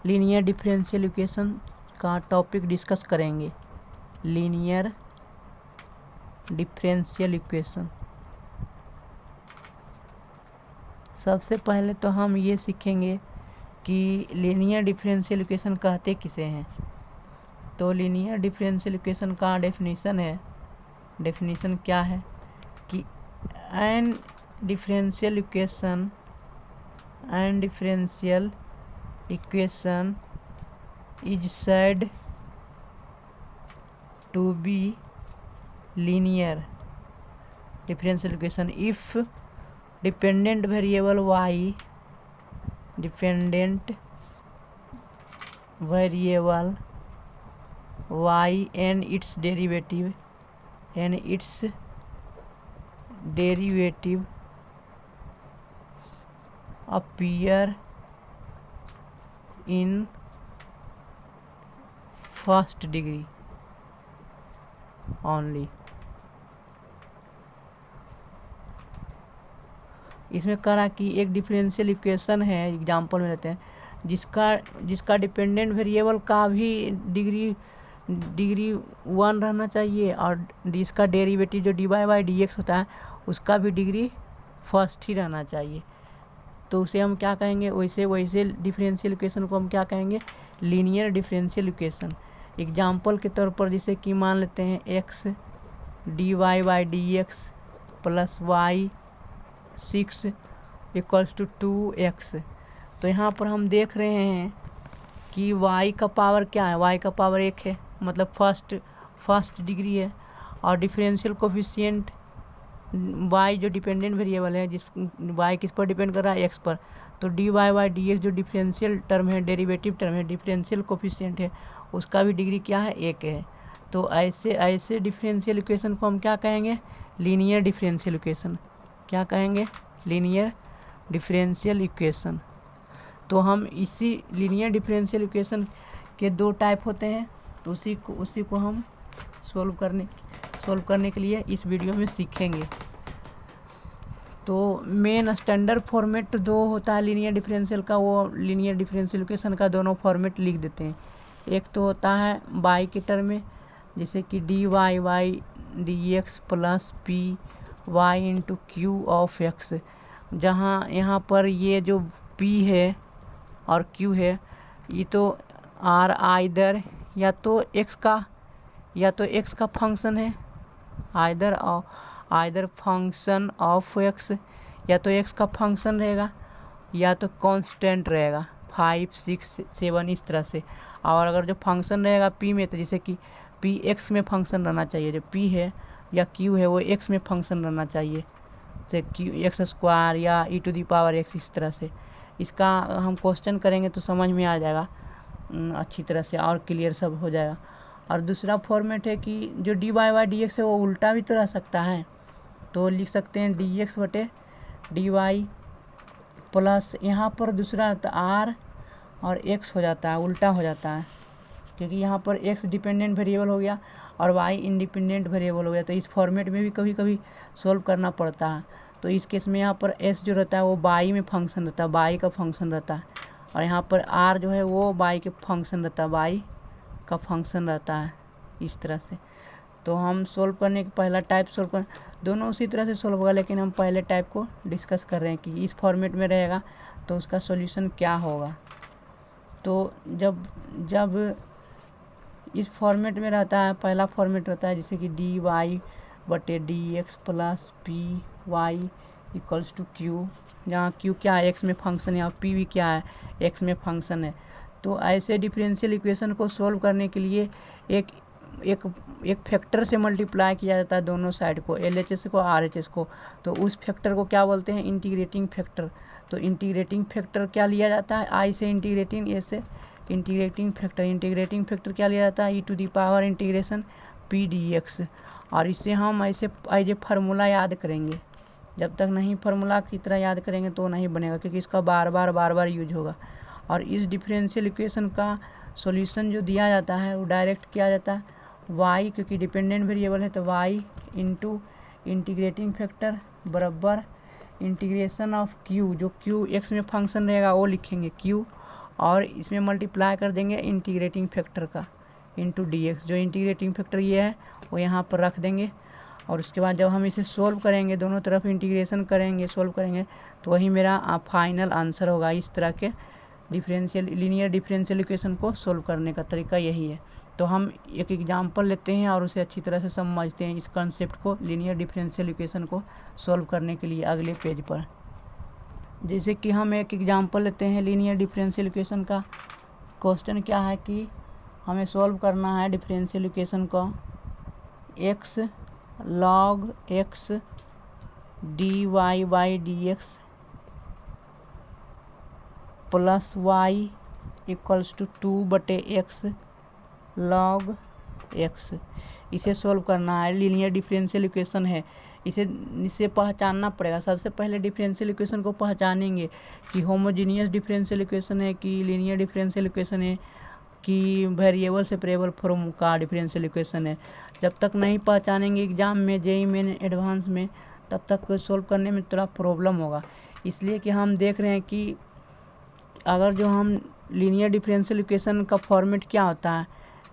Linear differential equation का topic discuss करेंगे। Linear differential equation. सबसे पहले तो हम ये सीखेंगे कि लीनियर डिफरेंशियल इक्वेशन कहते किसे हैं। तो लीनियर डिफरेंशियल इक्वेशन का डेफिनेशन क्या है कि an differential equation is said to be linear differential equation if dependent variable y and its derivative appear in first degree only। इसमें कहा कि एक डिफरेंशियल इक्वेशन है, एग्जांपल में रहते हैं, जिसका डिपेंडेंट वेरिएबल का भी डिग्री 1 रहना चाहिए और जिसका डेरिवेटिव जो dy/dx होता है उसका भी डिग्री फर्स्ट ही रहना चाहिए। तो उसे हम क्या कहेंगे, वैसे डिफरेंशियल इक्वेशन को हम क्या कहेंगे, लीनियर डिफरेंशियल इक्वेशन। एग्जांपल के तौर पर जैसे कि मान लेते हैं x dy/dx plus y 6 equals to 2x। तो यहाँ पर हम देख रहे हैं कि y का पावर क्या है, y का पावर 1 है, मतलब फर्स्ट डिग्री है, और डिफरेंशियल कोफिशिएंट y जो डिपेंडेंट वेरिएबल है, y किस पर डिपेंड कर रहा है, x पर। तो dy/dx जो डिफरेंशियल टर्म है, डेरिवेटिव टर्म है, डिफरेंशियल कोफिशिएंट है, उसका भी डिग्री क्या है, 1 है। तो ऐसे डिफरेंशियल इक्वेशन को हम क्या कहेंगे, लीनियर डिफरेंशियल इक्वेशन। क्या कहेंगे, लीनियर डिफरेंशियल इक्वेशन। तो हम इसी लीनियर डिफरेंशियल इक्वेशन के 2 टाइप होते हैं, तो उसी को हम सोल्व करने के लिए इस वीडियो में सीखेंगे। तो मेन स्टैंडर्ड फॉर्मेट 2 होता है लीनियर डिफरेंशियल का, वो लीनियर डिफरेंशियल इक्वेशन का दोनों फॉर्मेट लिख देते हैं। एक तो होता है बाई के टर्म में, जैसे कि dy/dx plus P Y into Q of X, जहाँ यहाँ पर ये जो p है और q है, ये तो r आइदर या तो x का फंक्शन है, आइदर फंक्शन ऑफ x, या तो x का फंक्शन रहेगा या तो कांस्टेंट रहेगा 5, 6, 7 इस तरह से। और अगर जो फंक्शन रहेगा p में, तो जैसे कि p x में फंक्शन रहना चाहिए, जो p है या q है वो x में फंक्शन रहना चाहिए, जैसे q² या e⁻x इस तरह से। इसका हम क्वेश्चन करेंगे तो समझ में आ जाएगा अच्छी तरह से, और क्लियर सब हो जाएगा। और दूसरा फॉर्मेट है कि जो dy/dx है वो उल्टा भी तो रह सकता है, तो लिख सकते हैं dx/dy प्लस यहाँ पर दूसरा r और x हो जाता है, उल्टा हो जाता है, क्योंकि यहाँ पर x डिपेंडेंट वेरिएबल हो गया और y इंडिपेंडेंट वेरिएबल हो गया। तो इस फॉर्मेट में भी कभी कभी सोल्व करना पड़ता है। तो इस केस में यहाँ पर s जो रहता है वो y में फंक्शन रहता है, y का फंक्शन रहता है, और यहाँ पर r जो है वो y के फंक्शन रहता है, y का फंक्शन रहता है, इस तरह से। तो हम सोल्व करने के पहला टाइप सोल्व कर, दोनों उसी तरह से सोल्व होगा, लेकिन हम पहले टाइप को डिस्कस कर रहे हैं कि इस फॉर्मेट में रहेगा तो उसका सॉल्यूशन क्या होगा। तो जब इस फॉर्मेट में रहता है, पहला फॉर्मेट रहता है जैसे कि dy/dx plus P Y equals to Q, जहाँ क्यू क्या है, x में फंक्शन है, और p भी क्या है, x में फंक्शन है। तो ऐसे डिफरेंशियल इक्वेशन को सोल्व करने के लिए एक फैक्टर से मल्टीप्लाई किया जाता है दोनों साइड को, LHS को RHS को। तो उस फैक्टर को क्या बोलते हैं, इंटीग्रेटिंग फैक्टर। तो इंटीग्रेटिंग फैक्टर क्या लिया जाता है, I से इंटीग्रेटिंग, A से इंटीग्रेटिंग फैक्टर क्या लिया जाता है, e⁻∫ p/dx। और इसे हम ऐसे एज ए फार्मूला याद करेंगे, जब तक नहीं फार्मूला की तरह याद करेंगे तो नहीं बनेगा, क्योंकि इसका बार बार यूज होगा। और इस डिफरेंशियल इक्वेशन का सॉल्यूशन जो दिया जाता है वो डायरेक्ट किया जाता है y, क्योंकि डिपेंडेंट वेरिएबल है तो y इंटू इंटीग्रेटिंग फैक्टर बराबर इंटीग्रेशन ऑफ q, जो q x में फंक्शन रहेगा वो लिखेंगे q, और इसमें मल्टीप्लाई कर देंगे इंटीग्रेटिंग फैक्टर का इंटू dx। जो इंटीग्रेटिंग फैक्टर ये है वो यहाँ पर रख देंगे और उसके बाद जब हम इसे सोल्व करेंगे, दोनों तरफ इंटीग्रेशन करेंगे, सोल्व करेंगे, तो वही मेरा फाइनल आंसर होगा। इस तरह के लीनियर डिफरेंशियल इक्वेशन को सोल्व करने का तरीका यही है। तो हम एक एग्जांपल लेते हैं और उसे अच्छी तरह से समझते हैं, इस कंसेप्ट को, लीनियर डिफरेंशियल इक्वेशन को सोल्व करने के लिए अगले पेज पर। जैसे कि हम एक एग्जांपल लेते हैं लीनियर डिफरेंशियल इक्वेशन का। क्वेश्चन क्या है कि हमें सोल्व करना है डिफरेंशियल इक्वेशन को x log x dy by D X plus Y equals to 2/x log x। इसे सोल्व करना है, लीनियर डिफरेंशियल इक्वेशन है। इसे पहचानना पड़ेगा। सबसे पहले डिफरेंशियल इक्वेशन को पहचानेंगे कि होमोजीनियस डिफरेंशियल इक्वेशन है कि लीनियर डिफरेंशियल इक्वेशन है कि वेरिएबल सेपरेबल फॉर्म का डिफरेंशियल इक्वेशन है। जब तक नहीं पहचानेंगे एग्जाम में, जेईई मेन एडवांस में, तब तक सोल्व करने में थोड़ा प्रॉब्लम होगा। इसलिए कि हम देख रहे हैं कि अगर जो हम लीनियर डिफरेंशियल इक्वेशन का फॉर्मेट क्या होता है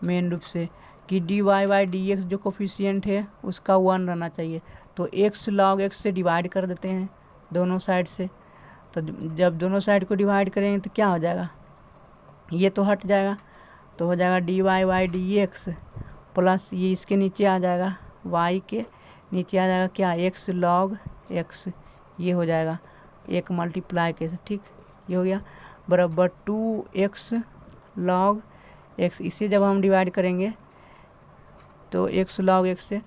मेन रूप से कि dy बाई डी एक्स जो कोफिशिएंट है उसका 1 रहना चाहिए। तो x log x से डिवाइड कर देते हैं दोनों साइड से। तो जब दोनों साइड को डिवाइड करेंगे तो क्या हो जाएगा, ये तो हट जाएगा, तो हो जाएगा dy by D X plus ये इसके नीचे आ जाएगा, y के नीचे आ जाएगा क्या, x log x। ये हो जाएगा एक मल्टीप्लाई के, ठीक, ये हो गया बराबर 2x log x। इसे जब हम डिवाइड करेंगे तो x log x से,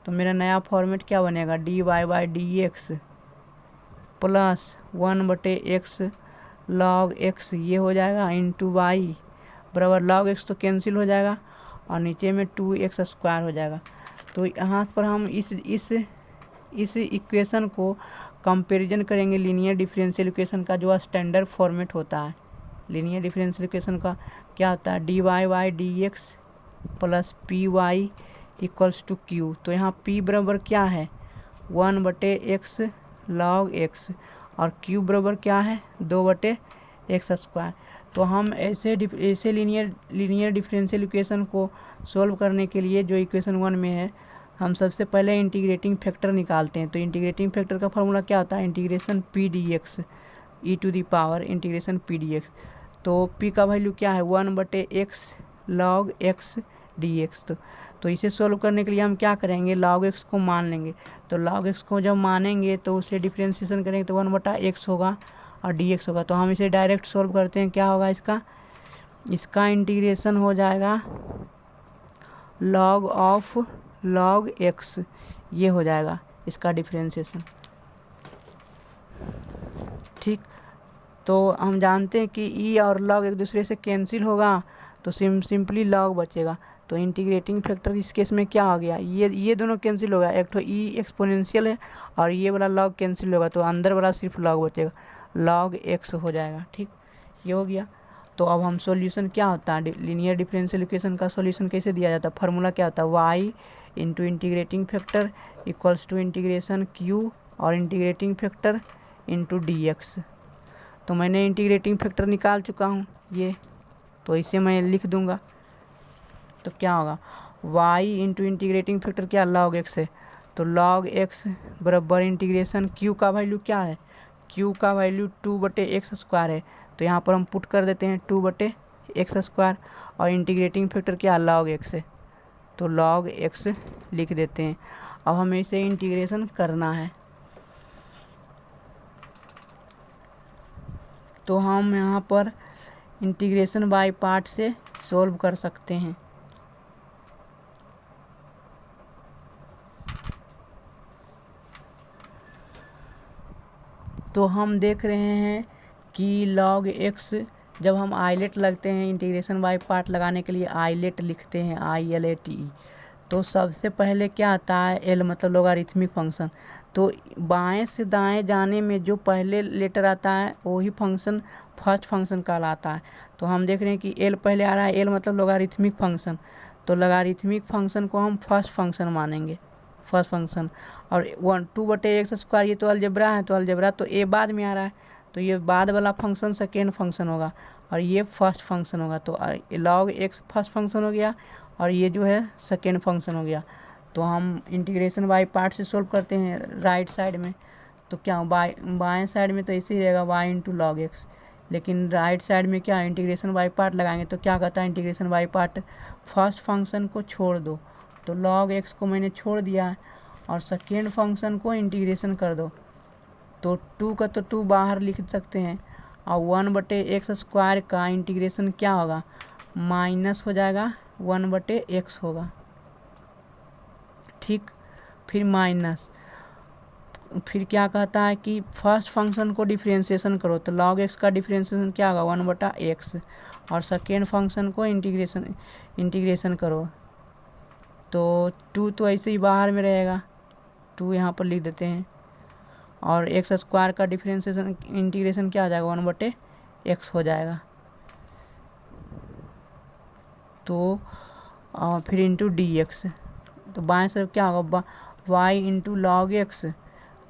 तो मेरा नया फॉर्मेट क्या बनेगा, dy by D X plus 1/x log x, ये हो जाएगा इंटू वाई बराबर log x तो कैंसिल हो जाएगा और नीचे में 2x स्क्वायर हो जाएगा। तो यहाँ पर हम इस इक्वेशन को कंपैरिजन करेंगे लीनियर डिफरेंशियल इक्वेशन का जो स्टैंडर्ड फॉर्मेट होता है। लीनियर डिफरेंशियल इक्वेशन का क्या होता है, dy by D X plus P Y equals to Q. तो यहाँ p बराबर क्या है 1/x log x और q बराबर क्या है 2/x स्क्वायर। तो हम ऐसे लीनियर डिफरेंशियल इक्वेशन को सोल्व करने के लिए जो इक्वेशन 1 में है, हम सबसे पहले इंटीग्रेटिंग फैक्टर निकालते हैं। तो इंटीग्रेटिंग फैक्टर का फॉर्मूला क्या होता है, integration p dx e⁻ integration p dx। तो p का वैल्यू क्या है 1/x log x dx। तो इसे सोल्व करने के लिए हम क्या करेंगे, log x को मान लेंगे। तो log x को जब मानेंगे तो उसे डिफ्रेंशिएशन करेंगे तो 1/x होगा और dx होगा। तो हम इसे डायरेक्ट सोल्व करते हैं, क्या होगा इसका इंटीग्रेशन हो जाएगा log ऑफ log x, ये हो जाएगा इसका डिफ्रेंशिएशन, ठीक। तो हम जानते हैं कि e और log एक दूसरे से कैंसिल होगा तो सिंपली log बचेगा। तो इंटीग्रेटिंग फैक्टर इस केस में क्या हो गया, ये दोनों कैंसिल होगा, एक तो e एक्सपोनेंशियल है और ये वाला log कैंसिल होगा, तो अंदर वाला सिर्फ log बचेगा, log x हो जाएगा, ठीक, ये हो गया। तो अब हम सॉल्यूशन क्या होता है, लीनियर डिफरेंशियल इक्वेशन का सॉल्यूशन कैसे दिया जाता है, फार्मूला क्या होता है, y into integrating factor equals to integration q और इंटीग्रेटिंग फैक्टर इंटू dx। तो मैंने इंटीग्रेटिंग फैक्टर निकाल चुका हूँ ये, तो इसे मैं लिख दूंगा। तो क्या होगा y इंटू इंटीग्रेटिंग फैक्टर क्या log x है, तो log x बराबर इंटीग्रेशन q का वैल्यू क्या है, q का वैल्यू 2/x स्क्वायर है। तो यहाँ पर हम पुट कर देते हैं 2/x स्क्वायर और इंटीग्रेटिंग फैक्टर क्या log x है, तो log x लिख देते हैं। अब हमें इसे इंटीग्रेशन करना है, तो हम यहाँ पर इंटीग्रेशन बाय पार्ट से सोल्व कर सकते हैं। तो हम देख रहे हैं कि log x जब हम आइलेट लगते हैं, इंटीग्रेशन बाय पार्ट लगाने के लिए आइलेट लिखते हैं, ILATE, तो सबसे पहले क्या आता है L मतलब लोगारिथमिक फंक्शन। तो बाएं से दाएं जाने में जो पहले लेटर आता है वही फंक्शन फर्स्ट फंक्शन कहलाता है। तो हम देख रहे हैं कि L पहले आ रहा है, L मतलब लोगारिथमिक फंक्शन, तो लोगारिथमिक फंक्शन को हम फर्स्ट फंक्शन मानेंगे, फर्स्ट फंक्शन। और 2/x स्क्वायर ये तो अलजेब्रा है, तो अलजेब्रा तो a बाद में आ रहा है, तो ये बाद वाला फंक्शन सेकेंड फंक्शन होगा और ये फर्स्ट फंक्शन होगा। तो log x फर्स्ट फंक्शन हो गया और ये जो है सेकेंड फंक्शन हो गया। तो हम इंटीग्रेशन बाई पार्ट से सोल्व करते हैं राइट साइड में। तो क्या बाएं साइड में तो ऐसे ही रहेगा y इंटू लॉग एक्स, लेकिन राइट साइड में क्या इंटीग्रेशन बाई पार्ट लगाएंगे। तो क्या कहता है integration by part, first function को छोड़ दो। तो log x को मैंने छोड़ दिया है और सेकेंड फंक्शन को इंटीग्रेशन कर दो। तो 2 का तो 2 बाहर लिख सकते हैं और 1/x² का इंटीग्रेशन क्या होगा, माइनस हो जाएगा 1/x होगा। ठीक, फिर माइनस, फिर क्या कहता है कि फर्स्ट फंक्शन को डिफरेंशिएशन करो। तो log x का डिफरेंशिएशन क्या होगा 1/x और सेकेंड फंक्शन को इंटीग्रेशन करो। तो 2 तो ऐसे ही बाहर में रहेगा, 2 यहाँ पर लिख देते हैं और x² का डिफरेंशिएशन इंटीग्रेशन क्या हो जाएगा 1/x हो जाएगा। तो फिर इंटू dx, तो बाएं तरफ क्या होगा y इंटू लॉग एक्स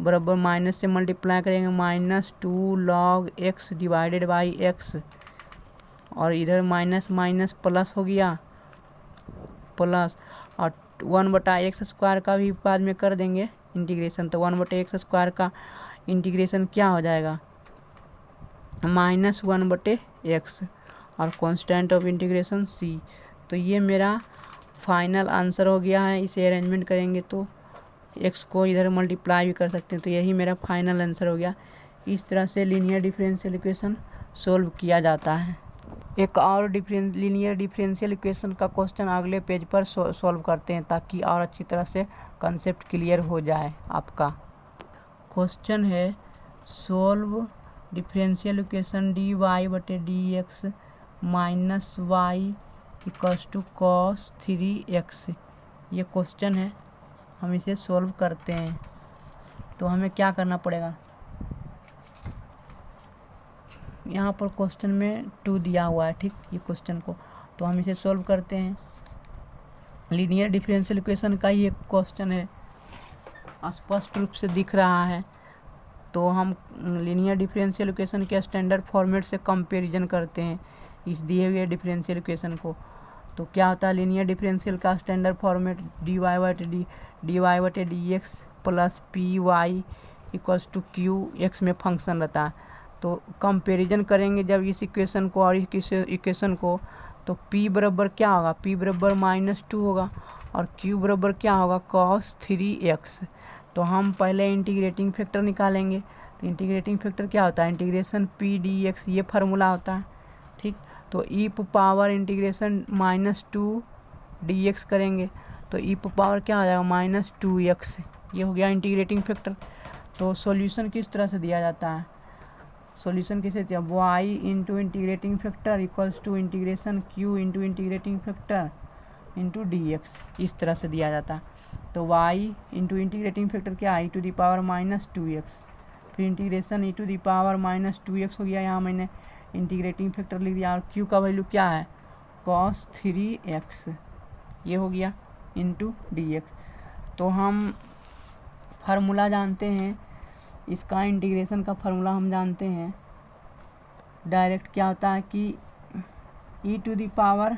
बराबर माइनस से मल्टीप्लाई करेंगे -2 log x divided by x और इधर माइनस माइनस प्लस हो गया प्लस और 1/x² का भी बाद में कर देंगे इंटीग्रेशन। तो 1/x² का इंटीग्रेशन क्या हो जाएगा -1/x और कांस्टेंट ऑफ इंटीग्रेशन c। तो ये मेरा फाइनल आंसर हो गया है। इसे अरेंजमेंट करेंगे तो x को इधर मल्टीप्लाई भी कर सकते हैं। तो यही मेरा फाइनल आंसर हो गया। इस तरह से लीनियर डिफरेंशियल इक्वेशन सोल्व किया जाता है। एक और लीनियर डिफरेंशियल इक्वेशन का क्वेश्चन अगले पेज पर सॉल्व करते हैं ताकि और अच्छी तरह से कंसेप्ट क्लियर हो जाए आपका। क्वेश्चन है solve differential equation dy/dx minus y equals to cos 3x। ये क्वेश्चन है, हम इसे सोल्व करते हैं। तो हमें क्या करना पड़ेगा, यहाँ पर क्वेश्चन में 2 दिया हुआ है, ठीक, ये क्वेश्चन को। तो हम इसे सोल्व करते हैं। लीनियर डिफरेंशियल इक्वेशन का ही एक क्वेश्चन है, स्पष्ट रूप से दिख रहा है। तो हम लीनियर डिफरेंशियल इक्वेशन के स्टैंडर्ड फॉर्मेट से कंपैरिजन करते हैं इस दिए हुए डिफरेंशियल इक्वेशन को। तो क्या होता है लीनियर डिफरेंशियल का standard format dy/dx plus py equals to qx में फंक्शन रहता है। तो कंपैरिजन करेंगे जब इस इक्वेशन को और इस इक्वेशन को, तो p बराबर क्या होगा, p बराबर -2 होगा और q बराबर क्या होगा cos 3x। तो हम पहले इंटीग्रेटिंग फैक्टर निकालेंगे। तो इंटीग्रेटिंग फैक्टर क्या होता है, इंटीग्रेशन p dx, ये फार्मूला होता है, ठीक। तो e पावर इंटीग्रेशन -2 dx करेंगे तो e पावर क्या आ जाएगा -2x, ये हो गया इंटीग्रेटिंग फैक्टर। तो सॉल्यूशन किस तरह से दिया जाता है, सॉल्यूशन किसे दिया, y into integrating factor equals to integration q into integrating factor into dx, इस तरह से दिया जाता है। तो y इंटू इंटीग्रेटिंग फैक्टर क्या है e⁻² -2x, फिर इंटीग्रेशन e⁻² -2x हो गया। यहाँ मैंने इंटीग्रेटिंग फैक्टर लिख दिया और q का वैल्यू क्या है cos 3x, ये हो गया इंटू dx। तो हम फार्मूला जानते हैं, इसका इंटीग्रेशन का फार्मूला हम जानते हैं डायरेक्ट, क्या होता है कि e⁻−ax।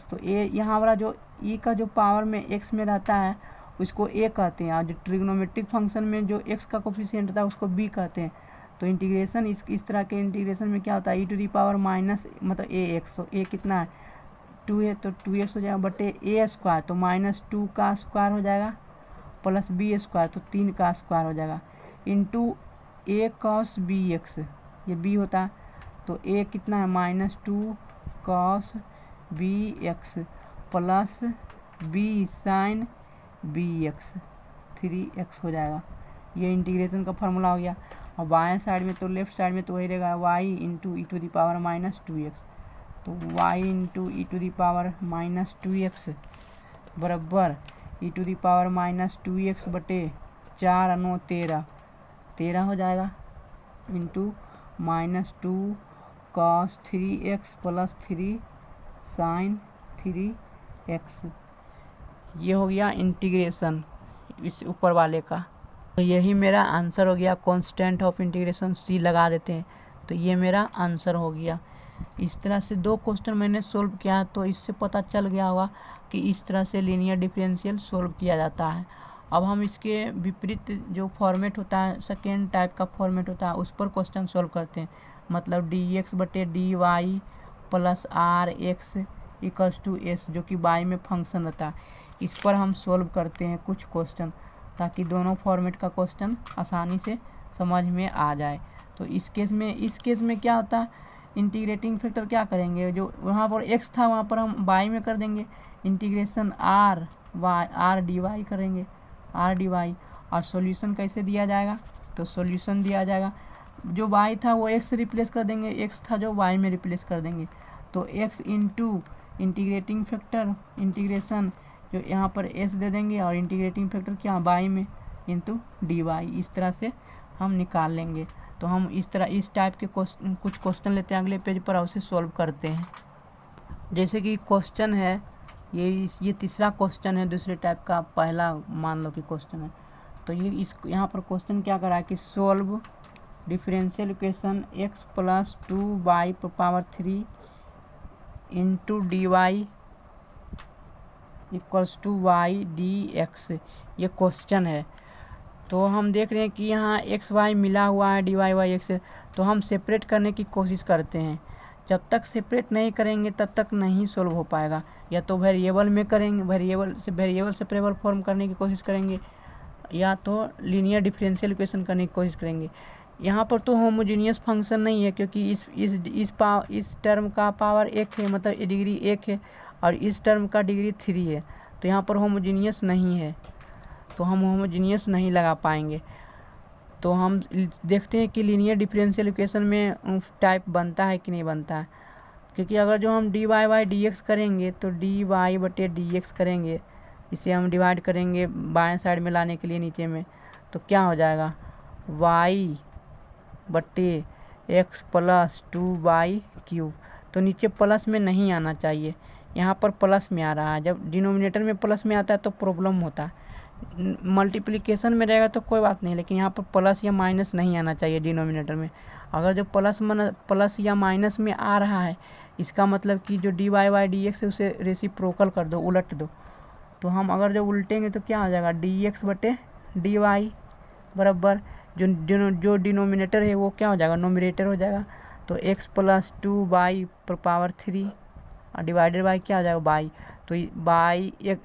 तो a यहाँ वाला जो e का जो पावर में x में रहता है उसको a कहते हैं और जो ट्रिग्नोमेट्रिक फंक्शन में जो x का कोफिशिएंट रहता है उसको b कहते हैं। तो इंटीग्रेशन इस तरह के इंटीग्रेशन में क्या होता है मतलब ax। तो a कितना है 2 है तो 2x हो जाएगा बटे a², तो -2 का स्क्वायर हो जाएगा प्लस b², तो 3 का स्क्वायर हो जाएगा इंटू a cos bx, ये b होता है। तो a कितना है -2 cos bx plus b sin bx 3x हो जाएगा। ये इंटीग्रेशन का फार्मूला हो गया। और बाएं साइड में तो लेफ्ट साइड में तो वही रहेगा y इंटू e⁻²x। तो y इंटू e⁻²x बराबर e⁻²x बटे 4 × 9 13 हो जाएगा into -2 cos 3x plus 3 sin 3x, ये हो गया इंटीग्रेशन इस ऊपर वाले का। तो यही मेरा आंसर हो गया। कांस्टेंट ऑफ इंटीग्रेशन c लगा देते हैं तो ये मेरा आंसर हो गया। इस तरह से 2 क्वेश्चन मैंने सोल्व किया, तो इससे पता चल गया होगा कि इस तरह से लीनियर डिफरेंशियल सोल्व किया जाता है। अब हम इसके विपरीत जो फॉर्मेट होता है, सेकेंड टाइप का फॉर्मेट होता है, उस पर क्वेश्चन सोल्व करते हैं। मतलब dx/dy plus R X equals to S, जो कि y में फंक्शन रहता है, इस पर हम सोल्व करते हैं कुछ क्वेश्चन, ताकि दोनों फॉर्मेट का क्वेश्चन आसानी से समझ में आ जाए। तो इस केस में क्या होता है, इंटीग्रेटिंग फैक्टर क्या करेंगे, जो वहाँ पर x था वहाँ पर हम y में कर देंगे, इंटीग्रेशन आर डी वाई करेंगे, आर डी वाई। और सॉल्यूशन कैसे दिया जाएगा, तो सॉल्यूशन दिया जाएगा, जो y था वो x से रिप्लेस कर देंगे, x था जो y में रिप्लेस कर देंगे। तो x into integrating factor integration, जो यहाँ पर s दे देंगे, और इंटीग्रेटिंग फैक्टर क्या y में इंटू डी वाई, इस तरह से हम निकाल लेंगे। तो हम इस टाइप के कुछ क्वेश्चन लेते हैं अगले पेज पर और उसे सॉल्व करते हैं। जैसे कि क्वेश्चन है ये तीसरा क्वेश्चन है दूसरे टाइप का, पहला मान लो कि क्वेश्चन है। तो ये यहाँ पर क्वेश्चन क्या करा है कि solve differential equation x plus 2y power 3 into D Y equals to Y D X, ये क्वेश्चन है। तो हम देख रहे हैं कि यहाँ एक्स वाई मिला हुआ है डी वाई वाई एक्स, तो हम सेपरेट करने की कोशिश करते हैं। जब तक सेपरेट नहीं करेंगे तब तक नहीं सोल्व हो पाएगा। या तो वेरिएबल में करेंगे, वेरिएबल से सेपरेबल फॉर्म करने की कोशिश करेंगे, या तो लीनियर डिफरेंशियल इक्वेशन करने की कोशिश करेंगे। यहाँ पर तो होमोजीनियस फंक्शन नहीं है, क्योंकि इस टर्म का पावर 1 है, मतलब डिग्री 1 है, और इस टर्म का डिग्री 3 है, तो यहाँ पर होमोजीनियस नहीं है, तो हम होमोजीनियस नहीं लगा पाएंगे। तो हम देखते हैं कि लीनियर डिफरेंशियल इक्वेशन में टाइप बनता है कि नहीं बनता है। क्योंकि अगर जो हम D Y by D X करेंगे, तो डी वाई बटे डी एक्स करेंगे, इसे हम डिवाइड करेंगे बाएं साइड में लाने के लिए नीचे में, तो क्या हो जाएगा y बटे एक्स प्लस 2y³। तो नीचे प्लस में नहीं आना चाहिए, यहाँ पर प्लस में आ रहा है। जब डिनोमिनेटर में प्लस में आता है तो प्रॉब्लम होता है, मल्टीप्लिकेशन में रहेगा तो कोई बात नहीं, लेकिन यहाँ पर प्लस या माइनस नहीं आना चाहिए डिनोमिनेटर में। अगर जो प्लस या माइनस में आ रहा है, इसका मतलब कि जो D Y by D X है उसे रेसिप्रोकल कर दो, उलट दो। तो हम अगर जो उल्टेंगे तो क्या हो जाएगा, डी एक्स बटे डी वाई बराबर जो डिनोमिनेटर है वो क्या हो जाएगा, नोमिनेटर हो जाएगा। तो x प्लस 2y पर पावर 3 और डिवाइडेड बाई क्या हो जाएगा बाई। तो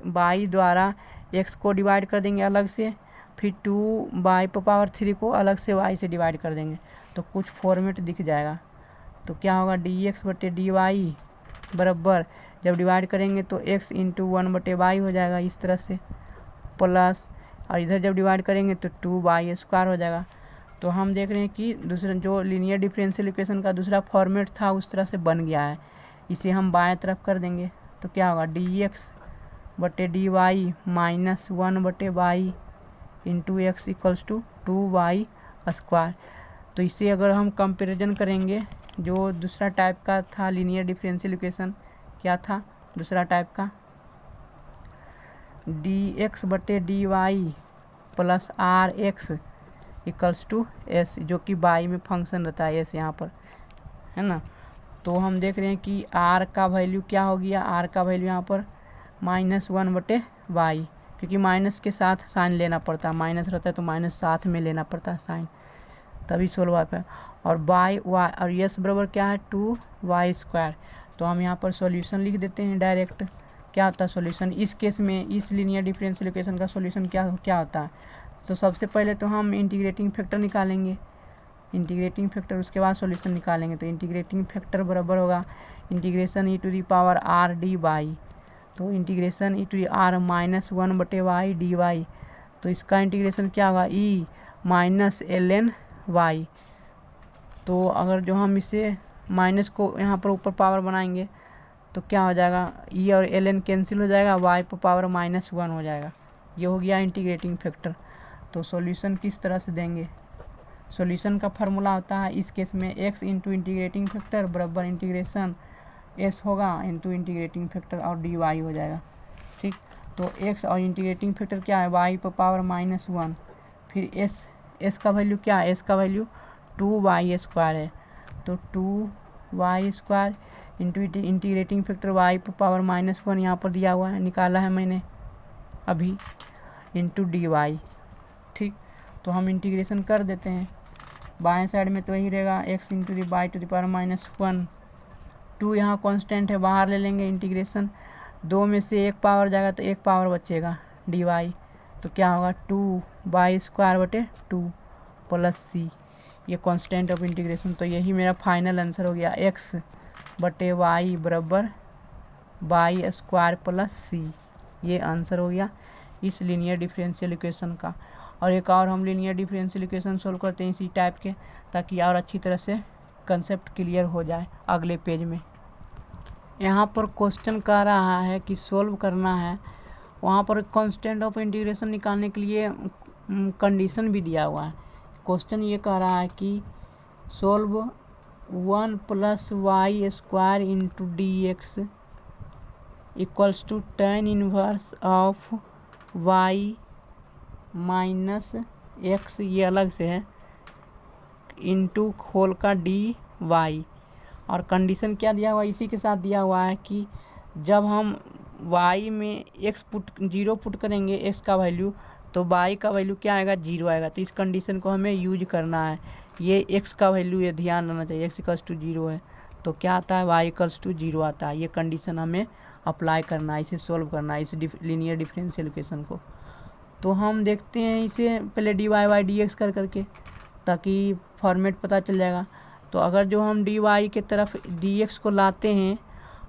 बाई द्वारा x को डिवाइड कर देंगे अलग से, फिर 2y पर पावर 3 को अलग से y से डिवाइड कर देंगे, तो कुछ फॉर्मेट दिख जाएगा। तो क्या होगा dx बटे dy बराबर, जब डिवाइड करेंगे तो x इंटू 1 बटे वाई हो जाएगा इस तरह से, प्लस, और इधर जब डिवाइड करेंगे तो 2y² हो जाएगा। तो हम देख रहे हैं कि दूसरा जो लीनियर डिफरेंशियल इक्वेशन का दूसरा फॉर्मेट था उस तरह से बन गया है। इसे हम बाएं तरफ कर देंगे तो क्या होगा, dx बटे dy माइनस 1 बटे Y into X equals to 2y²। तो इसे अगर हम कंपेरिजन करेंगे, जो दूसरा टाइप का था लीनियर डिफरेंशियल इक्वेशन, क्या था दूसरा टाइप का, dx बटे dy plus R X equals to S, जो कि y में फंक्शन रहता है एस यहाँ पर, है ना। तो हम देख रहे हैं कि r का वैल्यू क्या हो गया, r का वैल्यू यहाँ पर -1 बटे y, क्योंकि माइनस के साथ साइन लेना पड़ता है, माइनस रहता है तो माइनस साथ में लेना पड़ता है साइन, तभी सोल्व आ पाए। और y और यस बराबर क्या है 2y²। तो हम यहाँ पर सॉल्यूशन लिख देते हैं डायरेक्ट। क्या होता है सॉल्यूशन इस केस में, इस लीनियर डिफरेंशियल इक्वेशन का सॉल्यूशन क्या होता है। तो सबसे पहले तो हम इंटीग्रेटिंग फैक्टर निकालेंगे, इंटीग्रेटिंग फैक्टर, उसके बाद सॉल्यूशन निकालेंगे। तो इंटीग्रेटिंग फैक्टर बराबर होगा integration e to the power r d y, तो integration e to the r -1 बटे वाई डी वाई। तो इसका इंटीग्रेशन क्या होगा, ई माइनस ln वाई। तो अगर जो हम इसे माइनस को यहाँ पर ऊपर पावर बनाएंगे तो क्या हो जाएगा, ई और ln कैंसिल हो जाएगा, y पर पावर -1 हो जाएगा। ये हो गया इंटीग्रेटिंग फैक्टर। तो सॉल्यूशन किस तरह से देंगे, सॉल्यूशन का फार्मूला होता है इस केस में x इंटू इंटीग्रेटिंग फैक्टर बराबर इंटीग्रेशन s होगा इंटू इंटीग्रेटिंग फैक्टर और dy हो जाएगा, ठीक। तो x और इंटीग्रेटिंग फैक्टर क्या है, y पर पावर -1, फिर s का वैल्यू क्या है, s का वैल्यू 2y² है, तो 2y² into integrating factor y power -1 यहाँ पर दिया हुआ है, निकाला है मैंने अभी, इंटू dy। ठीक, तो हम इंटीग्रेशन कर देते हैं। बाएं साइड में तो वही रहेगा x into y to the power -1। 2 यहाँ कांस्टेंट है, बाहर ले लेंगे इंटीग्रेशन, 2 में से 1 पावर जाएगा तो 1 पावर बचेगा dy। तो क्या होगा 2y² / 2 + c, ये कांस्टेंट ऑफ इंटीग्रेशन। तो यही मेरा फाइनल आंसर हो गया, x बटे y बराबर y² + c। ये आंसर हो गया इस लीनियर डिफरेंशियल इक्वेशन का। और एक और हम लीनियर डिफरेंशियल इक्वेशन सोल्व करते हैं इसी टाइप के, ताकि और अच्छी तरह से कंसेप्ट क्लियर हो जाए अगले पेज में। यहाँ पर क्वेश्चन कह रहा है कि सोल्व करना है, वहाँ पर कांस्टेंट ऑफ इंटीग्रेशन निकालने के लिए कंडीशन भी दिया हुआ है। क्वेश्चन ये कह रहा है कि solve 1 + y² into dx equals to tan inverse of y minus x, ये अलग से है, इंटू होल का dy। और कंडीशन क्या दिया हुआ है, इसी के साथ दिया हुआ है कि जब हम y में x 0 पुट करेंगे, x का वैल्यू, तो y का वैल्यू क्या आएगा, 0 आएगा। तो इस कंडीशन को हमें यूज करना है। ये x का वैल्यू ये ध्यान रखना चाहिए, x = 0 है तो क्या आता है, y = 0 आता है। ये कंडीशन हमें अप्लाई करना है, इसे सोल्व करना है, इस लीनियर डिफरेंशियल इक्वेशन को। तो हम देखते हैं इसे पहले dy/dx कर करके, ताकि फॉर्मेट पता चल जाएगा। तो अगर जो हम dy के तरफ dx को लाते हैं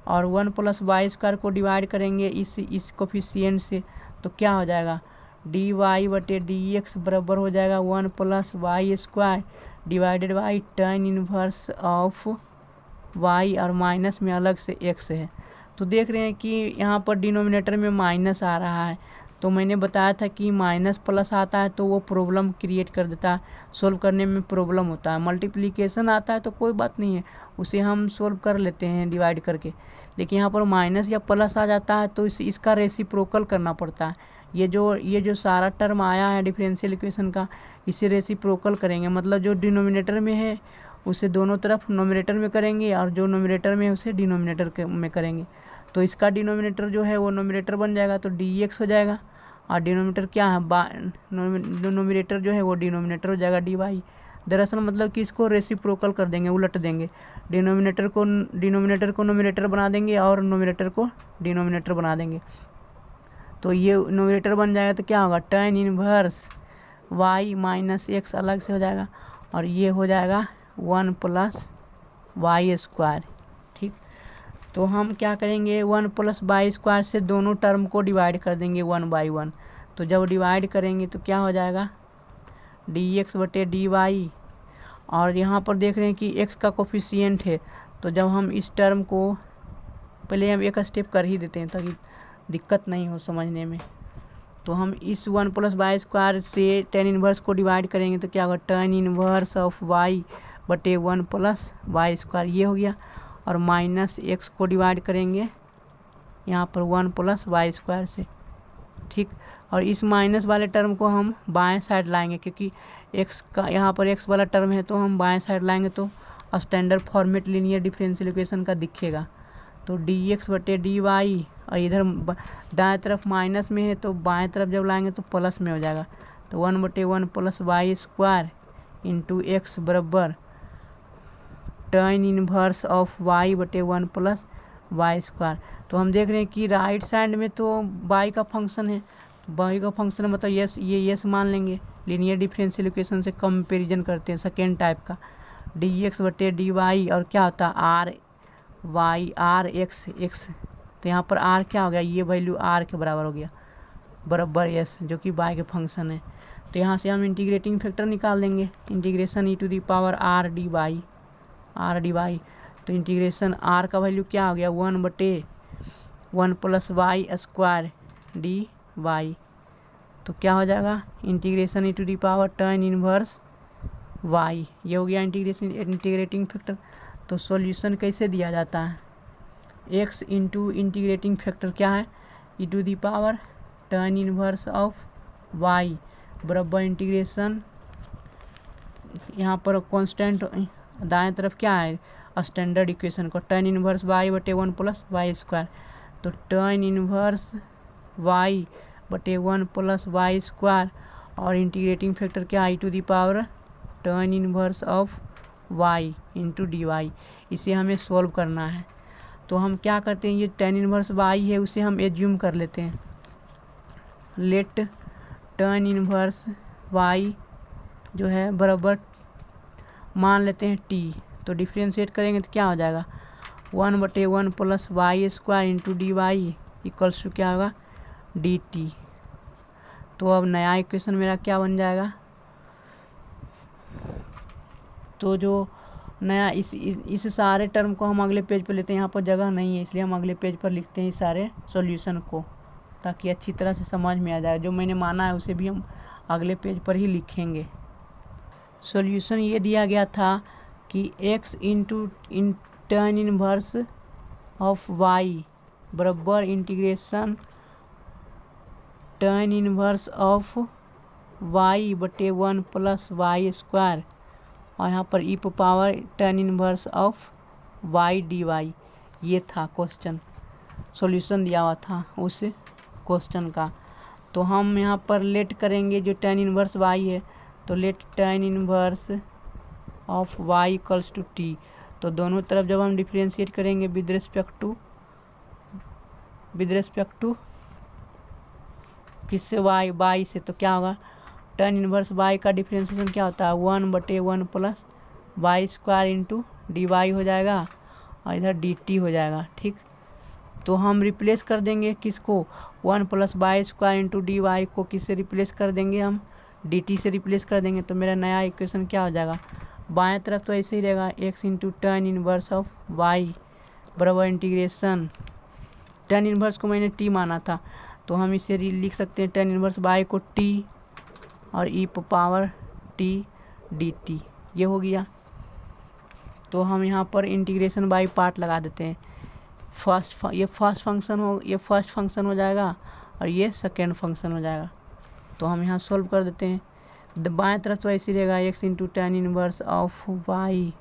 और 1 + y² को डिवाइड करेंगे इस कोफिशिएंट से, तो क्या हो जाएगा, dy/dx बराबर हो जाएगा 1 + y² divided by tan inverse of y, और माइनस में अलग से x है। तो देख रहे हैं कि यहाँ पर डिनोमिनेटर में माइनस आ रहा है, तो मैंने बताया था कि माइनस प्लस आता है तो वो प्रॉब्लम क्रिएट कर देता है, सोल्व करने में प्रॉब्लम होता है। मल्टीप्लिकेशन आता है तो कोई बात नहीं है, उसे हम सोल्व कर लेते हैं डिवाइड करके। लेकिन यहाँ पर माइनस या प्लस आ जाता है तो इसका रेसिप्रोकल करना पड़ता है। ये जो सारा टर्म आया है डिफरेंशियल इक्वेशन का, इसे रेसिप्रोकल करेंगे, मतलब जो डिनोमिनेटर में है उसे दोनों तरफ नोमिनेटर में करेंगे, और जो नोमिनेटर में है उसे डिनोमिनेटर में करेंगे। तो इसका डिनोमिनेटर जो है वो नोमिनेटर बन जाएगा, तो dx हो जाएगा, और डिनोमिनेटर क्या है, नोमिनेटर जो है वो डिनोमिनेटर हो जाएगा dy। दरअसल मतलब कि इसको रेसिप्रोकल कर देंगे, उलट देंगे, डिनोमिनेटर को नोमिनेटर बना देंगे और नोमिनेटर को डिनोमिनेटर बना देंगे। तो ये नोमिनेटर बन जाएगा तो क्या होगा, tan inverse y minus x अलग से हो जाएगा, और ये हो जाएगा 1 + y²। ठीक, तो हम क्या करेंगे, 1 + y² से दोनों टर्म को डिवाइड कर देंगे 1/1। तो जब डिवाइड करेंगे तो क्या हो जाएगा, dx/dy। और यहाँ पर देख रहे हैं कि x का कोफिशिएंट है, तो जब हम इस टर्म को, पहले हम एक स्टेप कर ही देते हैं ताकि दिक्कत नहीं हो समझने में। तो हम इस 1 + y² से tan इनवर्स को डिवाइड करेंगे तो क्या होगा, tan इनवर्स ऑफ y बटे 1 + y², ये हो गया। और माइनस x को डिवाइड करेंगे यहाँ पर 1 + y² से। ठीक, और इस माइनस वाले टर्म को हम बाएं साइड लाएंगे, क्योंकि x का यहाँ पर x वाला टर्म है, तो हम बाएं साइड लाएंगे तो standard format linear differential equation का दिखेगा। तो dx/dy, और इधर दाएं तरफ माइनस में है तो बाएं तरफ जब लाएंगे तो प्लस में हो जाएगा। तो 1/1 + y² इंटू x बराबर tan इनवर्स ऑफ y बटे 1 + y²। तो हम देख रहे हैं कि राइट साइड में तो y का फंक्शन है, y का फंक्शन मतलब ये यस मान लेंगे। लीनियर डिफरेंशियल इक्वेशन से कंपैरिजन करते हैं सेकेंड टाइप का, dx/dy, और क्या होता है r x। तो यहाँ पर r क्या हो गया, ये वैल्यू r के बराबर हो गया, बराबर s, जो कि y के फंक्शन है। तो यहाँ से हम इंटीग्रेटिंग फैक्टर निकाल देंगे, इंटीग्रेशन e⁻r dy। तो इंटीग्रेशन r का वैल्यू क्या हो गया, 1/1 + y² dy। तो क्या हो जाएगा, इंटीग्रेशन tan इनवर्स y, ये हो गया इंटीग्रेटिंग फैक्टर। तो सॉल्यूशन कैसे दिया जाता है, x इंटू इंटीग्रेटिंग फैक्टर क्या है, e⁻ tan inverse of y बराबर इंटीग्रेशन, यहाँ पर कांस्टेंट दाएं तरफ क्या है स्टैंडर्ड इक्वेशन को, tan इनवर्स y बटे 1 प्लस वाई स्क्वायर। तो tan इनवर्स y बटे 1 प्लस वाई स्क्वायर और इंटीग्रेटिंग फैक्टर क्या आई to the power tan inverse of y into D y. इसे हमें सॉल्व करना है। तो हम क्या करते हैं, ये tan इनवर्स y है उसे हम एज्यूम कर लेते हैं। लेट tan इनवर्स y जो है बराबर मान लेते हैं t। तो डिफ्रेंशिएट करेंगे तो क्या हो जाएगा 1 बटे 1 plus Y square into D Y equals to क्या होगा डी टी। तो अब नया इक्वेशन मेरा क्या बन जाएगा, तो जो नया इस सारे टर्म को हम अगले पेज पर लेते हैं। यहाँ पर जगह नहीं है इसलिए हम अगले पेज पर लिखते हैं इस सारे सॉल्यूशन को, ताकि अच्छी तरह से समझ में आ जाए। जो मैंने माना है उसे भी हम अगले पेज पर ही लिखेंगे। सॉल्यूशन ये दिया गया था कि x into tan inverse of y बराबर integration tan inverse of y बटे 1 प्लस वाई स्क्वायर और यहाँ पर e power tan inverse of y D Y. ये था क्वेश्चन, सॉल्यूशन दिया हुआ था उस क्वेश्चन का। तो हम यहाँ पर लेट करेंगे जो tan इनवर्स y है, तो let tan inverse of y equals to t। तो दोनों तरफ जब हम डिफ्रेंशिएट करेंगे विद रिस्पेक्ट टू किससे y से, तो क्या होगा tan इनवर्स y का डिफ्रेंशिएशन क्या होता है 1 बटे 1 plus Y square into D Y हो जाएगा और इधर डी टी हो जाएगा। ठीक, तो हम रिप्लेस कर देंगे किसको 1 plus Y square into D Y को किससे रिप्लेस कर देंगे, हम डी टी से रिप्लेस कर देंगे। तो मेरा नया इक्वेशन क्या हो जाएगा, बाएं तरफ तो ऐसे ही रहेगा x into tan inverse of y बराबर इंटीग्रेशन, tan इनवर्स को मैंने t माना था तो हम इसे लिख सकते हैं tan इनवर्स y को t और e पावर t dt। ये हो गया। तो हम यहाँ पर इंटीग्रेशन बाई पार्ट लगा देते हैं। ये फर्स्ट फंक्शन हो जाएगा और ये सेकेंड फंक्शन हो जाएगा। तो हम यहाँ सॉल्व कर देते हैं। बाएं तरफ तो ऐसे रहेगा x into tan inverse of y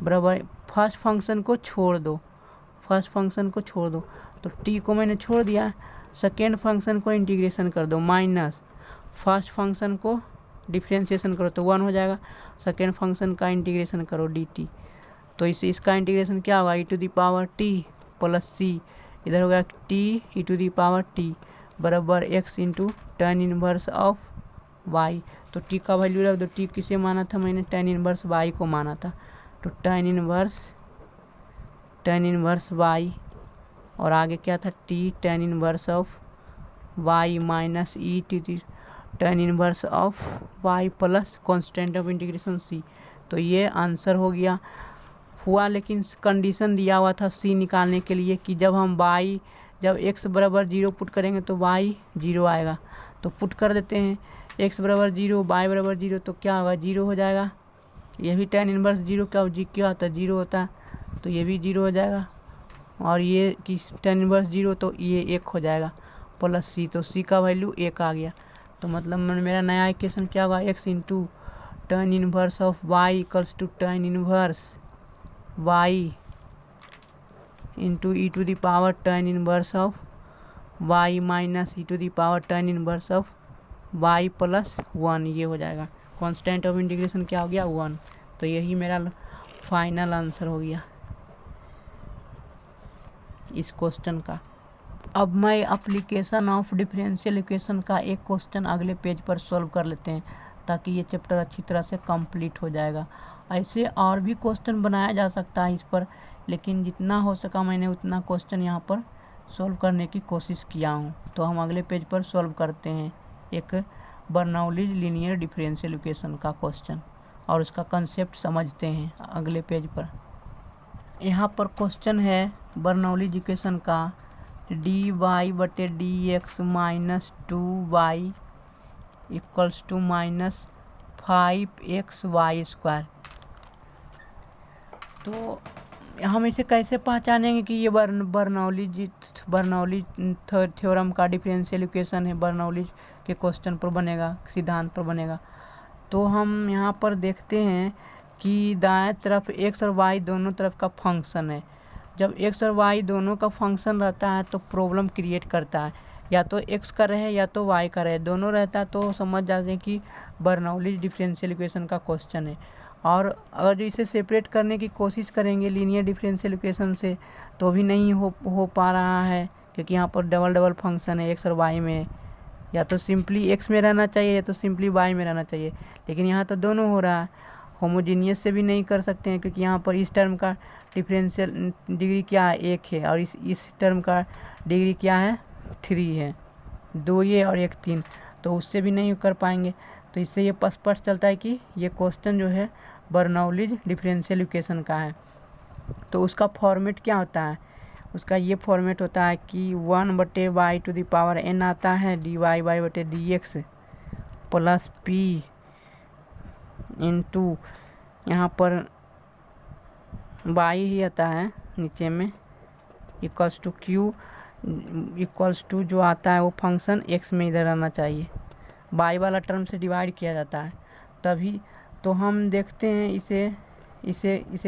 बराबर फर्स्ट फंक्शन को छोड़ दो तो t को मैंने छोड़ दिया, सेकेंड फंक्शन को इंटीग्रेशन कर दो माइनस फर्स्ट फंक्शन को डिफ्रेंशिएशन करो तो 1 हो जाएगा, सेकेंड फंक्शन का इंटीग्रेशन करो dt। तो इसका इंटीग्रेशन क्या होगा e to the power t plus c, इधर हो गया t e to the power t बराबर x into tan inverse of y। तो t का वैल्यू रख दो, t किसे माना था मैंने tan इनवर्स y को माना था। तो tan इनवर्स y और आगे क्या था t tan inverse of y minus e to the tan inverse of y plus constant of integration c। तो ये आंसर हो गया हुआ, लेकिन कंडीशन दिया हुआ था c निकालने के लिए कि जब x बराबर 0 पुट करेंगे तो y 0 आएगा। तो पुट कर देते हैं x बराबर 0 y बराबर 0 तो क्या होगा 0 हो जाएगा। ये भी tan इनवर्स 0 क्या होता है 0 होता है, तो ये भी 0 हो जाएगा। और ये कि tan इनवर्स 0 तो ये 1 हो जाएगा प्लस c, तो c का वैल्यू 1 आ गया। तो मतलब मेरा नया इक्वेशन क्या होगा x into tan inverse of y equals to tan inverse y into E to the power tan inverse of y minus E to the power tan inverse of y plus 1। ये हो जाएगा, constant of integration क्या हो गया 1। तो यही मेरा final answer हो गया इस क्वेश्चन का। अब मैं एप्लीकेशन ऑफ डिफरेंशियल इक्वेशन का एक क्वेश्चन अगले पेज पर सॉल्व कर लेते हैं, ताकि ये चैप्टर अच्छी तरह से कंप्लीट हो जाएगा। ऐसे और भी क्वेश्चन बनाया जा सकता है इस पर, लेकिन जितना हो सका मैंने उतना क्वेश्चन यहाँ पर सॉल्व करने की कोशिश किया हूँ। तो हम अगले पेज पर सॉल्व करते हैं एक बर्नौलीज लीनियर डिफरेंशियल इक्वेशन का क्वेश्चन और उसका कंसेप्ट समझते हैं अगले पेज पर। यहाँ पर क्वेश्चन है बर्नौलीज इक्वेशन का dy बटे dx minus 2y equals to minus 5xy square. तो हम इसे कैसे पहचानेंगे कि ये बर्नौलीज थ्योरम का डिफरेंशियल इक्वेशन है, बर्नौलीज के क्वेश्चन पर बनेगा, सिद्धांत पर बनेगा। तो हम यहाँ पर देखते हैं कि दाएं तरफ एक्स और वाई दोनों तरफ का फंक्शन है। जब एक्स और वाई दोनों का फंक्शन रहता है तो प्रॉब्लम क्रिएट करता है, या तो एक्स का रहे या तो वाई का रहे, दोनों रहता है तो समझ जाते हैं कि बर्नौली डिफरेंशियल इक्वेशन का क्वेश्चन है। और अगर इसे सेपरेट करने की कोशिश करेंगे लीनियर डिफरेंशियल इक्वेशन से तो भी नहीं हो पा रहा है, क्योंकि यहाँ पर डबल डबल फंक्शन है एक्स और वाई में, या तो सिंपली एक्स में रहना चाहिए या तो सिंपली वाई में रहना चाहिए, लेकिन यहाँ तो दोनों हो रहा है। होमोजीनियस से भी नहीं कर सकते हैं, क्योंकि यहाँ पर इस टर्म का डिफरेंशियल डिग्री क्या है, 1 है, और इस टर्म का डिग्री क्या है, 3 है, 2 ये और 1 3, तो उससे भी नहीं कर पाएंगे। तो इससे ये स्पष्ट चलता है कि ये क्वेश्चन जो है बर्नौलीज डिफरेंशियल इक्वेशन का है। तो उसका फॉर्मेट क्या होता है, उसका ये फॉर्मेट होता है कि 1/y⁴ आता है dy/dx प्लस p इंटू यहाँ पर y ही आता है नीचे में equals to q equals to जो आता है वो फंक्शन x में इधर आना चाहिए, y वाला टर्म से डिवाइड किया जाता है तभी। तो हम देखते हैं इसे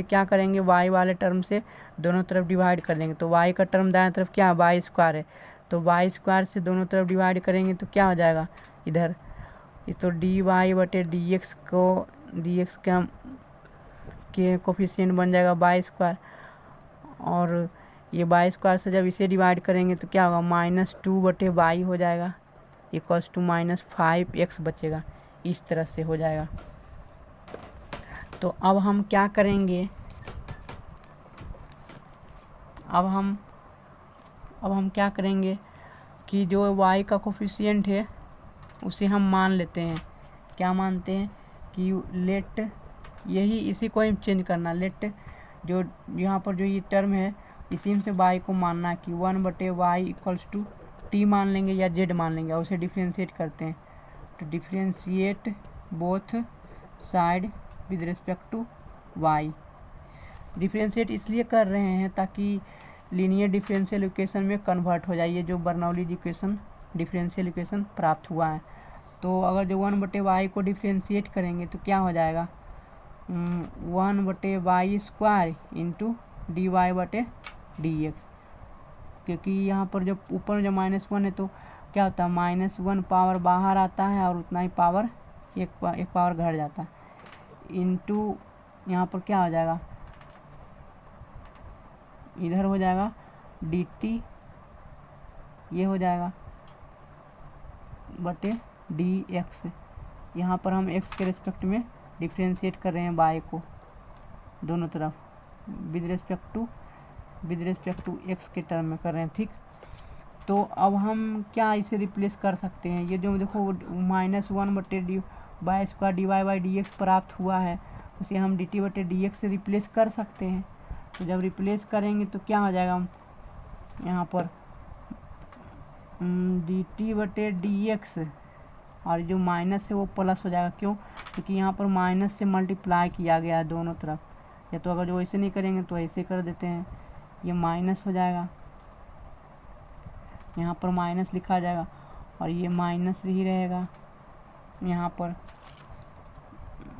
क्या करेंगे, y वाले टर्म से दोनों तरफ डिवाइड कर देंगे। तो y का टर्म दाएं तरफ क्या है, y² है, तो y² से दोनों तरफ डिवाइड करेंगे तो क्या हो जाएगा इधर, तो dy/dx को dx के कोफिशिएंट बन जाएगा y², और ये y² से जब इसे डिवाइड करेंगे तो क्या होगा, -2/y हो जाएगा इक्वल्स टू -5x बचेगा, इस तरह से हो जाएगा। तो अब हम क्या करेंगे, अब हम क्या करेंगे कि जो y का कोफिशिएंट है उसे हम मान लेते हैं, क्या मानते हैं कि लेट इसी को हम चेंज करना, लेट जो यहाँ पर जो ये टर्म है इसी से y को मानना कि 1/y इक्वल्स टू t मान लेंगे या z मान लेंगे, और उसे डिफ्रेंशिएट करते हैं। तो differentiate both side with respect to y। Differentiate इसलिए कर रहे हैं ताकि लीनियर डिफरेंशियल इक्वेशन में कन्वर्ट हो जाए, जो बर्नौली इक्वेशन डिफरेंशियल इक्वेशन प्राप्त हुआ है। तो अगर जो 1/y को डिफ्रेंशिएट करेंगे तो क्या हो जाएगा, 1/y² इंटू dy/dx, क्योंकि यहाँ पर जब ऊपर जो -1 है तो क्या होता है, -1 पावर बाहर आता है और उतना ही पावर एक पावर घट जाता है, इंटू यहाँ पर क्या हो जाएगा, इधर हो जाएगा dt, ये हो जाएगा dx। यहाँ पर हम x के रिस्पेक्ट में डिफ्रेंशिएट कर रहे हैं y को दोनों तरफ विद रिस्पेक्ट टू x के टर्म में कर रहे हैं, ठीक। तो अब हम क्या इसे रिप्लेस कर सकते हैं, ये जो देखो -1/y² dy/dx प्राप्त हुआ है उसे हम dt/dx से रिप्लेस कर सकते हैं। तो जब रिप्लेस करेंगे तो क्या हो जाएगा, यहाँ पर dt/dx और जो माइनस है वो प्लस हो जाएगा, क्यों, क्योंकि यहाँ पर माइनस से मल्टीप्लाई किया गया है दोनों तरफ, या तो अगर जो ऐसे नहीं करेंगे तो ऐसे कर देते हैं, ये माइनस हो जाएगा, यहाँ पर माइनस लिखा जाएगा और ये माइनस ही रहेगा, यहाँ पर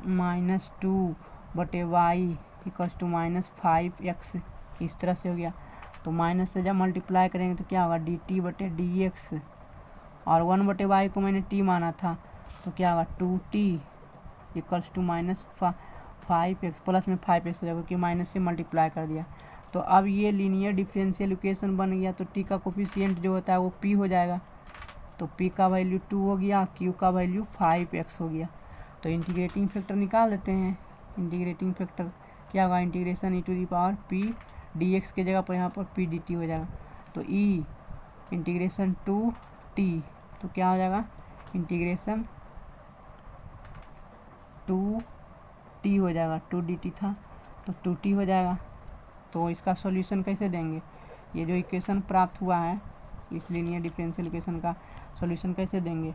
-2/y इक्वल्स टू -5x, इस तरह से हो गया। तो माइनस से जब मल्टीप्लाई करेंगे तो क्या होगा, dt/dx, और 1/y को मैंने t माना था तो क्या होगा 2t equals to -5x, plus में 5x हो जाएगा क्योंकि माइनस से मल्टीप्लाई कर दिया। तो अब ये लीनियर डिफरेंशियल इक्वेशन बन गया। तो t का कोफिशिएंट जो होता है वो p हो जाएगा, तो p का वैल्यू 2 हो गया, q का वैल्यू 5x हो गया। तो इंटीग्रेटिंग फैक्टर निकाल देते हैं। इंटीग्रेटिंग फैक्टर क्या होगा, इंटीग्रेशन e⁻p dx के जगह पर यहाँ पर p dt हो जाएगा। तो e इंटीग्रेशन 2t, तो क्या हो जाएगा, इंटीग्रेशन 2t हो जाएगा, 2 dt था तो 2t हो जाएगा। तो इसका सॉल्यूशन कैसे देंगे, ये जो इक्वेशन प्राप्त हुआ है इस लीनियर डिफरेंशियल इक्वेशन का सॉल्यूशन कैसे देंगे,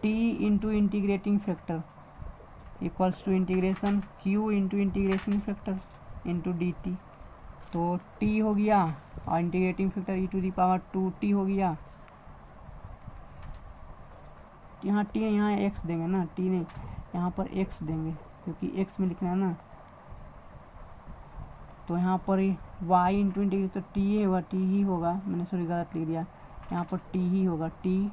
t into integrating factor equals to integration q into integration factor into dt। तो t हो गया और इंटीग्रेटिंग फैक्टर e⁻2t हो गया। यहाँ t यहाँ x देंगे ना, t नहीं यहाँ पर x देंगे, क्योंकि एक्स में लिखना है ना। तो यहाँ पर वाई इंटू इंटीग्रेशन तो टी होगा, टी ही होगा, मैंने सॉरी गलत लिख दिया, यहाँ पर टी ही होगा, T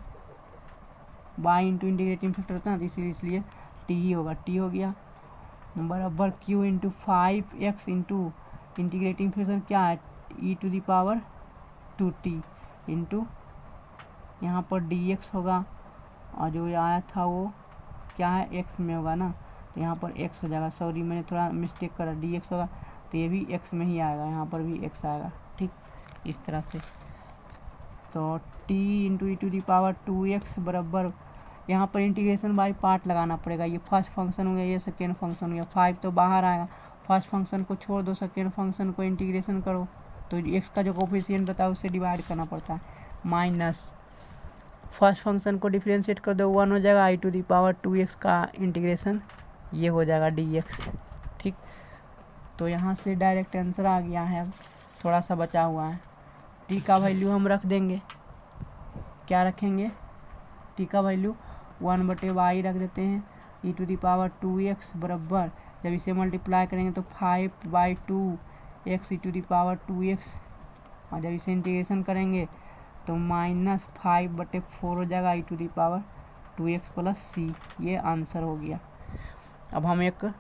Y into integrating factor होता है ना, इसलिए टी ही होगा, टी हो गया बराबर q into 5x into integrating factor क्या है e to the power 2t into यहाँ पर dx होगा, और जो आया था वो क्या है x में होगा ना, तो यहाँ पर x हो जाएगा, सॉरी मैंने थोड़ा मिस्टेक करा, dx होगा तो ये भी x में ही आएगा, यहाँ पर भी x आएगा, ठीक इस तरह से। तो t into E to the power 2x बराबर यहाँ पर इंटीग्रेशन बाय पार्ट लगाना पड़ेगा, ये फर्स्ट फंक्शन हो गया, ये सेकेंड फंक्शन हो गया, 5 तो बाहर आएगा, फर्स्ट फंक्शन को छोड़ दो, सेकेंड फंक्शन को इंटीग्रेशन करो तो x का जो कोफिशिएंट रहता है उससे डिवाइड करना पड़ता है, माइनस फर्स्ट फंक्शन को डिफरेंशिएट कर दो 1 हो जाएगा, आई टू दी पावर 2x का इंटीग्रेशन ये हो जाएगा dx, ठीक। तो यहाँ से डायरेक्ट आंसर आ गया है, अब थोड़ा सा बचा हुआ है। t का वैल्यू हम रख देंगे, क्या रखेंगे, t का वैल्यू 1/y रख देते हैं, ई टू दी पावर 2x बराबर जब इसे मल्टीप्लाई करेंगे तो 5/2x E to the power 2x, और जब इसे इंटीग्रेशन करेंगे तो -5/4 हो जाएगा e to the power 2x plus c, ये आंसर हो गया। अब हम एक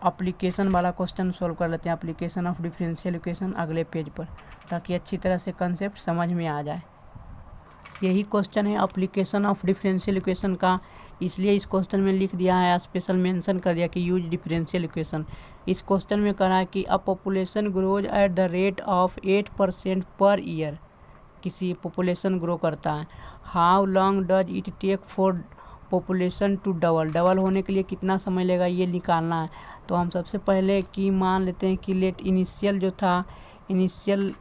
एप्लीकेशन वाला क्वेश्चन सॉल्व कर लेते हैं, एप्लीकेशन ऑफ डिफरेंशियल इक्वेशन अगले पेज पर, ताकि अच्छी तरह से कंसेप्ट समझ में आ जाए। यही क्वेश्चन है एप्लीकेशन ऑफ डिफरेंशियल इक्वेशन का, इसलिए इस क्वेश्चन में लिख दिया है, स्पेशल मेंशन कर दिया कि यूज डिफरेंशियल इक्वेशन। इस क्वेश्चन में कहा है कि a population grows at the rate of 8% per year, किसी पॉपुलेशन ग्रो करता है, how long does it take for population to double होने के लिए कितना समय लेगा ये निकालना है। तो हम सबसे पहले कि मान लेते हैं कि लेट इनिशियल जो था, इनिशियल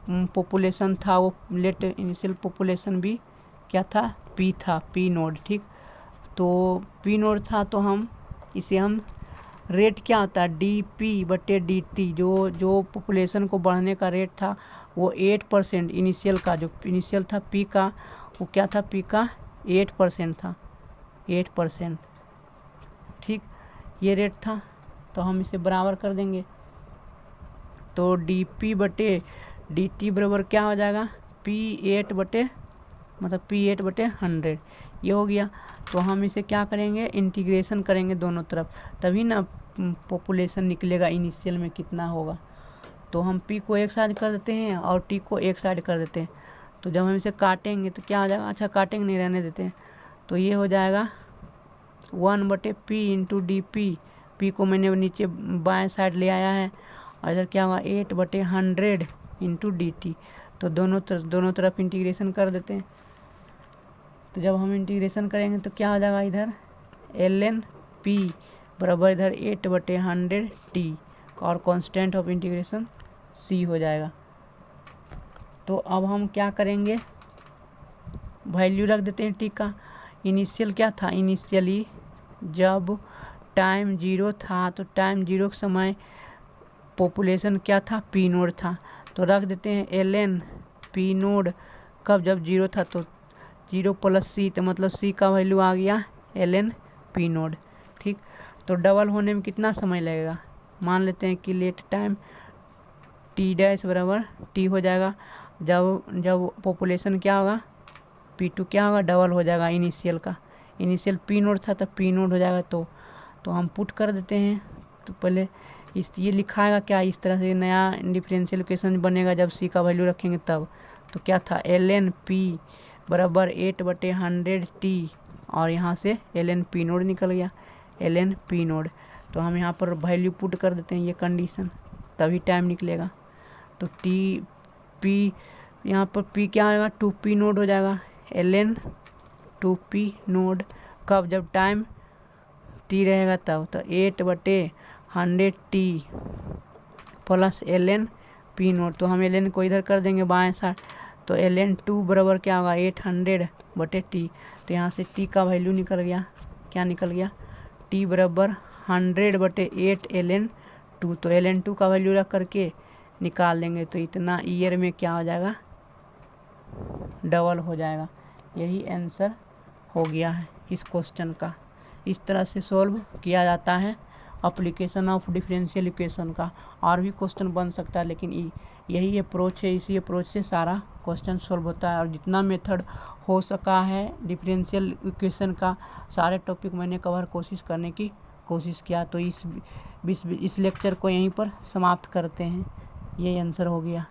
पॉपुलेशन था, वो लेट इनिशियल पॉपुलेशन भी क्या था, पी था, पी नोड, ठीक। तो पी नोड था तो हम इसे हम रेट क्या होता है dp/dt, जो पॉपुलेशन को बढ़ने का रेट था वो 8% इनिशियल का, जो इनिशियल था पी का वो क्या था, पी का 8% था, 8%, ठीक ये रेट था। तो हम इसे बराबर कर देंगे, तो dp/dt बराबर क्या हो जाएगा, P8/100 ये हो गया। तो हम इसे क्या करेंगे, इंटीग्रेशन करेंगे दोनों तरफ, तभी ना पॉपुलेशन निकलेगा इनिशियल में कितना होगा। तो हम p को एक साइड कर देते हैं और t को एक साइड कर देते हैं, तो जब हम इसे काटेंगे तो क्या हो जाएगा, अच्छा काटेंगे नहीं, रहने देते हैं, तो ये हो जाएगा 1/p इंटू dp, p को मैंने नीचे बाएं साइड ले आया है, और इधर क्या होगा 8/100 इंटू dt, तो दोनों तरफ इंटीग्रेशन कर देते हैं। तो जब हम इंटीग्रेशन करेंगे तो क्या हो जाएगा, इधर ln p बराबर इधर 8/100t, और कांस्टेंट ऑफ इंटीग्रेशन c हो जाएगा। तो अब हम क्या करेंगे, वैल्यू रख देते हैं t का। इनिशियल क्या था, इनिशियली जब टाइम 0 था तो टाइम 0 के समय पॉपुलेशन क्या था, पी नोड था, तो रख देते हैं ln पी नोड कब, जब 0 था, तो 0 प्लस c, तो मतलब c का वैल्यू आ गया ln पी नोड, ठीक। तो डबल होने में कितना समय लगेगा, मान लेते हैं कि लेट टाइम t' बराबर t हो जाएगा, जब पॉपुलेशन क्या होगा, p2 क्या होगा, डबल हो जाएगा इनिशियल का, इनिशियल पी नोड था तो पी नोड हो जाएगा। तो हम पुट कर देते हैं, तो पहले ये लिखाएगा क्या, इस तरह से नया डिफरेंशियल इक्वेशन बनेगा जब c का वैल्यू रखेंगे तब। तो क्या था, ln p बराबर 8/100t, और यहाँ से ln p नोड निकल गया, ln p नोड। तो हम यहाँ पर वैल्यू पुट कर देते हैं, ये कंडीशन, तभी टाइम निकलेगा। तो p यहाँ पर p क्या आएगा, 2p नोड हो जाएगा, ln 2p नोड कब, जब टाइम t रहेगा तब, तो 8/100t plus ln p node. तो हम ln को इधर कर देंगे बाएं साइड, तो ln 2 बराबर क्या होगा, 800/t। तो यहाँ से t का वैल्यू निकल गया, क्या निकल गया, t बराबर 100/8 ln 2। तो ln 2 का वैल्यू रख करके निकाल देंगे, तो इतना ईयर में क्या हो जाएगा, डबल हो जाएगा। यही आंसर हो गया है इस क्वेश्चन का। इस तरह से सॉल्व किया जाता है एप्लीकेशन ऑफ डिफरेंशियल इक्वेशन का। और भी क्वेश्चन बन सकता है, लेकिन यही अप्रोच है, इसी अप्रोच से सारा क्वेश्चन सॉल्व होता है। और जितना मेथड हो सका है डिफरेंशियल इक्वेशन का सारे टॉपिक मैंने कवर कोशिश करने की कोशिश किया। तो इस लेक्चर को यहीं पर समाप्त करते हैं। ये आंसर हो गया।